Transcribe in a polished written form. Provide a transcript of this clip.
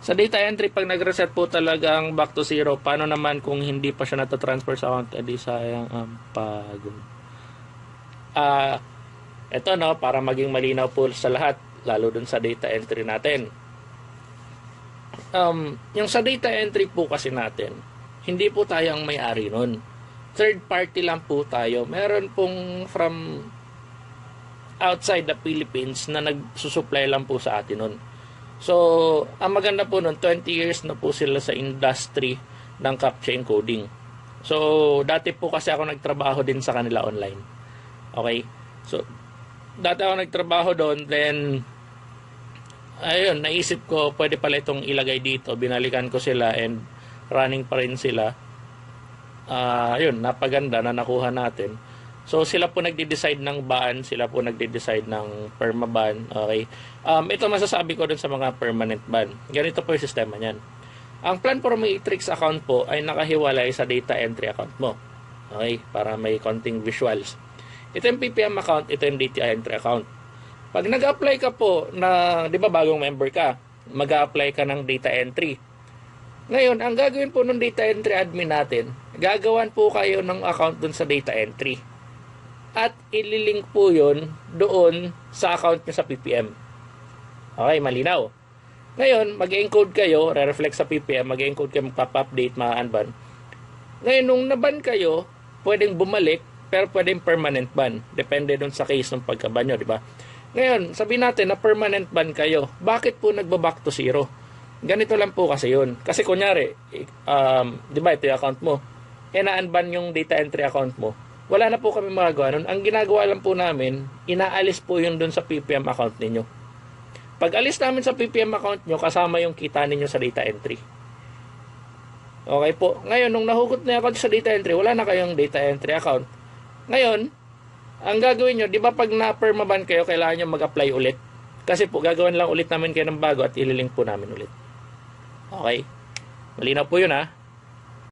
Sa data entry, pag nag-reset po talagang back to zero, paano naman kung hindi pa siya natatransfer sa account? Edi sayang ang pagod. Ito no, para maging malinaw po sa lahat, lalo dun sa data entry natin. Yung sa data entry po kasi natin, hindi po tayo ang may-ari nun. Third party lang po tayo. Meron pong from outside the Philippines na nagsusupply lang po sa atin nun. So, ang maganda po nun, 20 years na po sila sa industry ng CAPTCHA encoding. So, dati po kasi ako nagtrabaho din sa kanila online. Okay? So, dati ako nagtrabaho doon, then, ayun, naisip ko, pwede pala itong ilagay dito. Binalikan ko sila and running pa rin sila. Ayun, napaganda na nakuha natin. So, sila po nagde-decide ng ban, sila po nagde-decide ng permaban. Okay? Ito masasabi ko dun sa mga permanent ban. Ganito po yung sistema niyan. Ang Plan for Matrix account po ay nakahiwalay sa data entry account mo. Okay? Para may konting visuals. Ito yung PPM account, ito yung data entry account. Pag nag-apply ka po na, di ba bagong member ka, mag-apply ka ng data entry. Ngayon, ang gagawin po ng data entry admin natin, gagawan po kayo ng account dun sa data entry. At ililink po yun doon sa account nyo sa PPM. Okay, malinaw. Ngayon, mag-encode kayo, re-reflect sa PPM, mag-encode kayo, magpap-update, ma-unban. Ngayon, nung naban kayo, pwedeng bumalik, pero pwedeng permanent ban. Depende doon sa case ng pagkaban nyo, di ba? Ngayon, sabihin natin na permanent ban kayo. Bakit po nagba-back to zero? Ganito lang po kasi yun. Kasi kunyari, di ba ito yung account mo, na-unban yung data entry account mo. Wala na po kami magagawa nun. Ang ginagawa lang po namin, inaalis po yun dun sa PPM account ninyo. Pag alis namin sa PPM account nyo, kasama yung kita ninyo sa data entry. Okay po. Ngayon, nung nahugot na yung account sa data entry, wala na kayong data entry account. Ngayon, ang gagawin nyo, di ba pag na-permaban kayo, kailangan nyo mag-apply ulit. Kasi po, gagawin lang ulit namin kayo ng bago at ililink po namin ulit. Okay? Malinaw po yun ha.